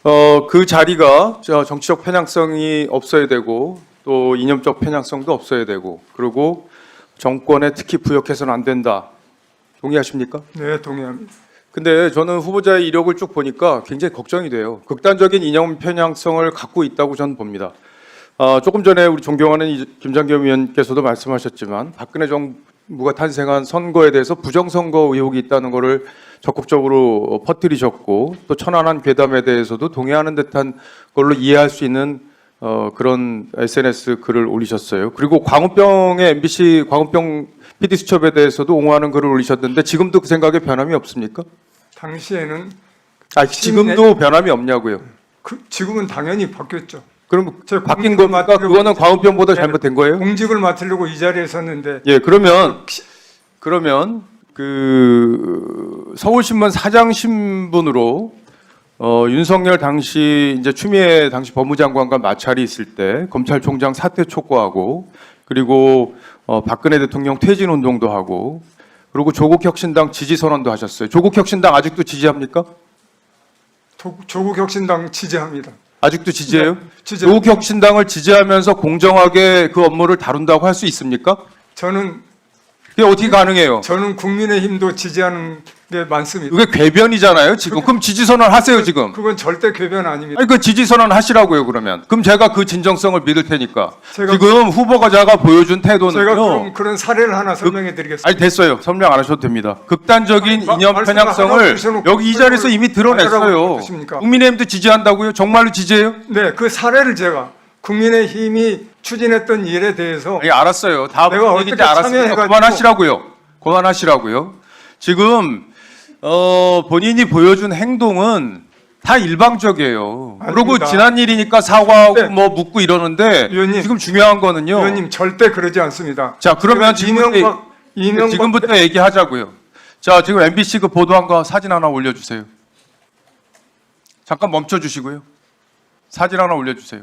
그 자리가 정치적 편향성이 없어야 되고 또 이념적 편향성도 없어야 되고 그리고 정권에 특히 부역해서는 안 된다. 동의하십니까? 네, 동의합니다. 근데 저는 후보자의 이력을 쭉 보니까 굉장히 걱정이 돼요. 극단적인 이념 편향성을 갖고 있다고 저는 봅니다. 조금 전에 우리 존경하는 김장겸 의원께서도 말씀하셨지만 박근혜 정부가 탄생한 선거에 대해서 부정선거 의혹이 있다는 것을 적극적으로 퍼뜨리셨고 또 천안한 괴담에 대해서도 동의하는 듯한 걸로 이해할 수 있는 그런 SNS 글을 올리셨어요. 그리고 광우병의 MBC 광우병 PD 수첩에 대해서도 옹호하는 글을 올리셨는데 지금도 그 생각에 변함이 없습니까? 당시에는 지금도 변함이 없냐고요. 지금은 당연히 바뀌었죠. 그럼 제가 바뀐 공직을 겁니까? 맡으려고 그거는 광우병보다 잘못된 거예요? 공직을 맡으려고 이 자리에 섰는데 예, 그러면 그 서울신문 사장 신분으로 윤석열 당시 이제 추미애 당시 법무장관과 마찰이 있을 때 검찰총장 사퇴 촉구하고 그리고 박근혜 대통령 퇴진 운동도 하고 그리고 조국혁신당 지지 선언도 하셨어요. 조국혁신당 아직도 지지합니까? 조국혁신당 지지합니다. 아직도 지지해요? 네, 지지합니다. 조국혁신당을 지지하면서 공정하게 그 업무를 다룬다고 할 수 있습니까? 저는 그게 어떻게 가능해요? 국민의힘도 지지하는 게 많습니다. 그게 궤변이잖아요, 지금. 그럼 지지선언 하세요, 지금. 그건 절대 궤변 아닙니다. 아니, 그 지지선언 하시라고요, 그러면. 그럼 제가 그 진정성을 믿을 테니까. 제가- 지금 후보자가 보여준 제가 태도는요. 그런 사례를 하나 설명해 드리겠습니다. 아니, 됐어요. 설명 안 하셔도 됩니다. 극단적인 아니, 이념 말씀을 하나 편향성을 주셔놓고 여기 이 자리에서 이미 하라고 드러냈어요. 그러십니까? 국민의힘도 지지한다고요? 정말로 지지해요? 네, 그 사례를 제가 국민의힘이 추진했던 일에 대해서 예, 알았어요. 다 내가 얘기인지 어떻게 알았으니까 참여해가지고- 그만하시라고요. 그만하시라고요. 지금 본인이 보여준 행동은 다 일방적이에요. 그리고 아닙니다. 지난 일이니까 사과하고 네. 뭐 묻고 이러는데 의원님, 지금 중요한 거는요. 의원님 절대 그러지 않습니다. 자, 그러면 지금부터 이명박 얘기하자고요. 자, 지금 MBC 그 보도한 거 사진 하나 올려주세요. 잠깐 멈춰주시고요. 사진 하나 올려주세요.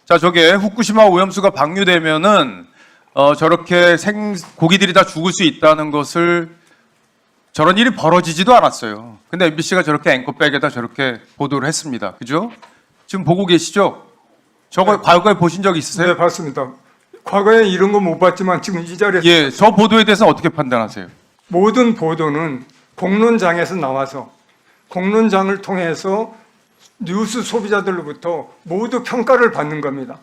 자, 저게 후쿠시마 오염수가 방류되면은 저렇게 고기들이 다 죽을 수 있다는 것을 저런 일이 벌어지지도 않았어요. 근데 MBC가 저렇게 앵커백에다 저렇게 보도를 했습니다. 그죠? 지금 보고 계시죠? 저거 네. 과거에 보신 적 있으세요? 네, 봤습니다. 과거에 이런 거 못 봤지만 지금 이 자리에서 예, 저 보도에 대해서는 어떻게 판단하세요? 모든 보도는 공론장에서 나와서 공론장을 통해서 뉴스 소비자들로부터 모두 평가를 받는 겁니다.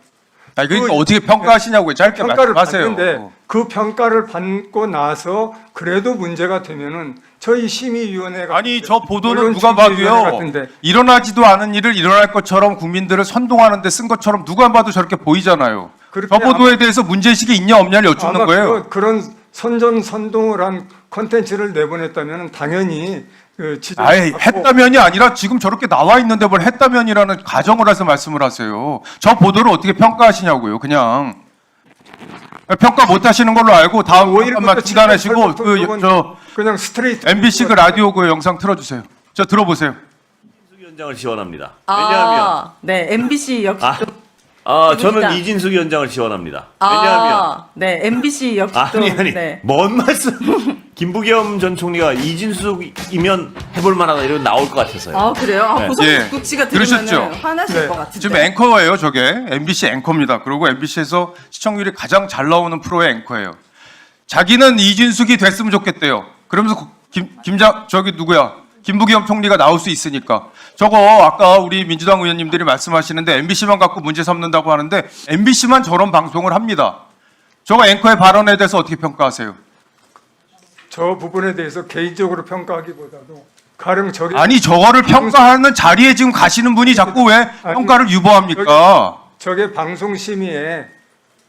아니, 그러니까 그- 어떻게 평가하시냐고요. 짧게 평가를 말씀하세요. 받는데 그 평가를 받고 나서 그래도 문제가 되면은 저희 심의위원회가 아니, 저 보도는 언론 누가 심의위원회 봐도요. 같은데 일어나지도 않은 일을 일어날 것처럼 국민들을 선동하는 데 쓴 것처럼 누가 봐도 저렇게 보이잖아요. 그렇게 저 보도에 대해서 문제의식이 있냐 없냐를 여쭙는 아마 거예요. 그런 선전선동을 한 콘텐츠를 내보냈다면 당연히 그 지적을 아예 받고 했다면이 아니라 지금 저렇게 나와 있는데 뭘 했다면이라는 가정을 해서 말씀을 하세요. 저 보도를 어떻게 평가하시냐고요. 그냥 평가 못 하시는 걸로 알고 다음 한번만 중단하시고 그냥 스트레이트 MBC 그 라디오 그 영상 틀어주세요. 저 들어보세요. 이진숙 위원장을 지원합니다. 왜냐하면 네, MBC 역시 또 저는 누구시다? 이진숙 위원장을 지원합니다. 왜냐하면 네, MBC 역시 또 아니 네. 뭔 말씀? 김부겸 전 총리가 이진숙이면 해볼 만하다 이런 나올 것 같아서요. 그래요? 네. 고성국 씨가 들으면 들으셨죠? 화나실 네. 것 같은데. 지금 앵커예요, 저게. MBC 앵커입니다. 그리고 MBC에서 시청률이 가장 잘 나오는 프로의 앵커예요. 자기는 이진숙이 됐으면 좋겠대요. 그러면서 김부겸 총리가 나올 수 있으니까. 저거 아까 우리 민주당 의원님들이 말씀하시는데 MBC만 갖고 문제 삼는다고 하는데 MBC만 저런 방송을 합니다. 저거 앵커의 발언에 대해서 어떻게 평가하세요? 저 부분에 대해서 개인적으로 평가하기보다도 가령 저게 아니 저거를 평가하는 자리에 지금 가시는 분이 자꾸 왜 평가를 유보합니까? 저게 방송심의에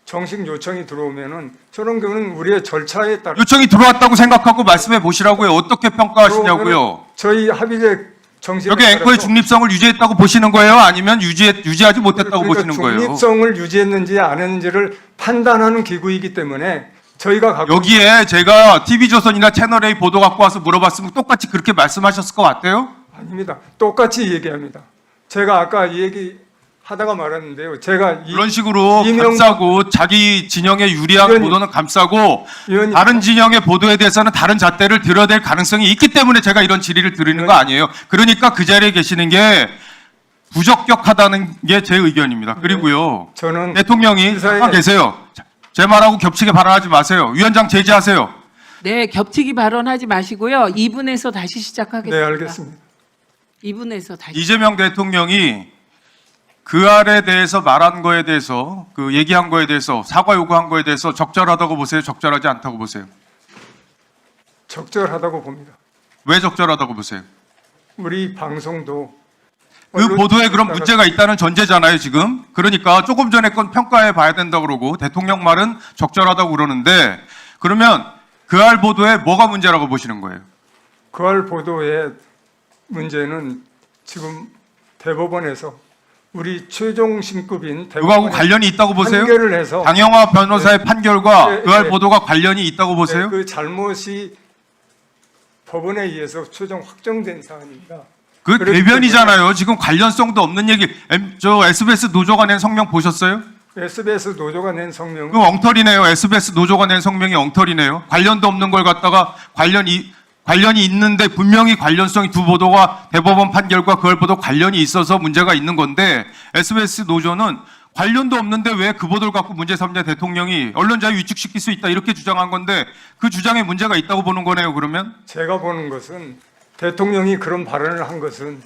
정식 요청이 들어오면은 저런 경우는 우리의 절차에 따라 요청이 들어왔다고 생각하고 말씀해 보시라고요. 어떻게 평가하시냐고요. 들어오면은 저희 합의제 정신에 여기 앵커의 따라서 중립성을 유지했다고 보시는 거예요? 아니면 유지하지 못했다고 그러니까 보시는 거예요? 중립성을 유지했는지 안 했는지를 판단하는 기구이기 때문에 저희가 갖고 여기에 제가 TV조선이나 채널A 보도 갖고 와서 물어봤으면 똑같이 그렇게 말씀하셨을 것 같아요? 아닙니다. 똑같이 얘기합니다. 제가 아까 이 얘기 하다가 말았는데요. 제가 이런 식으로 감싸고 자기 진영에 유리한 의원님, 보도는 감싸고 의원님, 다른 진영의 보도에 대해서는 다른 잣대를 들어댈 가능성이 있기 때문에 제가 이런 질의를 드리는 거 아니에요. 그러니까 그 자리에 계시는 게 부적격하다는 게 제 의견입니다. 그리고요. 저는 대통령이 시사에- 잠깐 계세요. 제 말하고 겹치게 발언하지 마세요. 위원장 제지하세요. 네, 겹치기 발언하지 마시고요. 2분에서 다시 시작하겠습니다. 네, 알겠습니다. 2분에서 다시. 이재명 대통령이 그 알에 대해서 말한 거에 대해서 그 얘기한 거에 대해서 사과 요구한 거에 대해서 적절하다고 보세요? 적절하지 않다고 보세요? 적절하다고 봅니다. 왜 적절하다고 보세요? 우리 방송도 그 보도에 그런 문제가 있다는 전제잖아요, 지금. 그러니까 조금 전에 건 평가해 봐야 된다고 그러고 대통령 말은 적절하다고 그러는데 그러면 그 알 보도에 뭐가 문제라고 보시는 거예요? 그알 보도의 문제는 지금 대법원에서 우리 최종 신급인 그거하고 대법원에 관련이 있다고 보세요? 판결을 해서 강영화 변호사의 판결과 네, 그 알 네. 보도가 관련이 있다고 보세요? 그 잘못이 법원에 의해서 최종 확정된 사안입니다. 그 그렇기 궤변이잖아요. 지금 관련성도 없는 얘기. 저 SBS 노조가 낸 성명 보셨어요? SBS 노조가 낸 성명은 그 엉터리네요. SBS 노조가 낸 성명이 엉터리네요. 관련도 없는 걸 갖다가 관련이 있는데 분명히 관련성이 두 보도가 대법원 판결과 그걸 보도 관련이 있어서 문제가 있는 건데 SBS 노조는 관련도 없는데 왜 그 보도를 갖고 문제 삼냐 대통령이 언론 자유 위축시킬 수 있다 이렇게 주장한 건데 그 주장에 문제가 있다고 보는 거네요. 그러면 제가 보는 것은 대통령이 그런 발언을 한 것은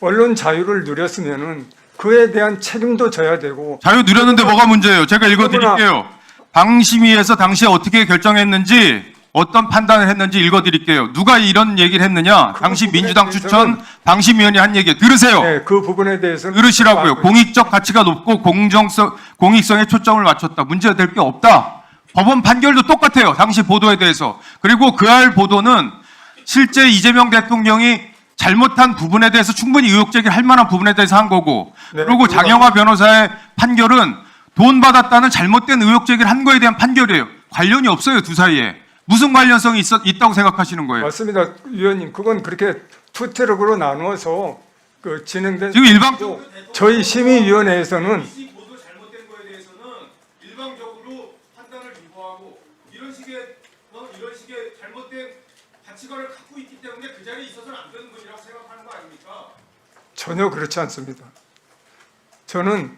언론 자유를 누렸으면은 그에 대한 책임도 져야 되고 자유 누렸는데 뭐가 문제예요? 제가 읽어드릴게요. 방심위에서 당시에 어떻게 결정했는지 어떤 판단을 했는지 읽어드릴게요. 누가 이런 얘기를 했느냐? 당시 부분에 민주당 추천 대해서는- 방심위원이 한 얘기 들으세요. 네, 그 부분에 대해서는 들으시라고요. 공익적 가치가 높고 공익성에 초점을 맞췄다. 문제될 게 없다. 법원 판결도 똑같아요. 당시 보도에 대해서. 그리고 그 알 보도는 실제 이재명 대통령이 잘못한 부분에 대해서 충분히 의혹 제기할 만한 부분에 대해서 한 거고 네, 그리고 그거- 장영화 변호사의 판결은 돈 받았다는 잘못된 의혹 제기를 한 거에 대한 판결이에요. 관련이 없어요. 두 사이에. 무슨 관련성이 있다고 생각하시는 거예요? 맞습니다, 위원님. 그건 그렇게 투트럭으로 나누어서 그 진행된 지금 일방적으로 저희 심의위원회에서는 보도 잘못된 거에 대해서는 일방적으로 판단을 유보하고 이런 식의 잘못된 가치관을 갖고 있기 때문에 그 자리에 있어서는 안 되는 분이라고 생각하는 거 아닙니까? 전혀 그렇지 않습니다. 저는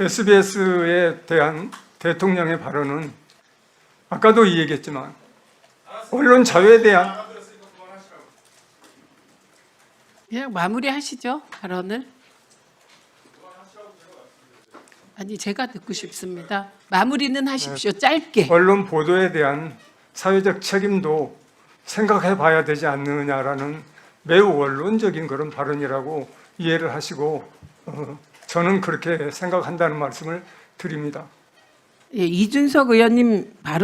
SBS에 대한 대통령의 발언은 아까도 이 얘기했지만 언론 자유에 대한 그냥 마무리하시죠, 발언을. 아니, 제가 듣고 싶습니다. 마무리는 하십시오, 짧게. 언론 보도에 대한 사회적 책임도 생각해 봐야 되지 않느냐라는 매우 원론적인 그런 발언이라고 이해를 하시고 저는 그렇게 생각한다는 말씀을 드립니다. 예, 이준석 의원님 발언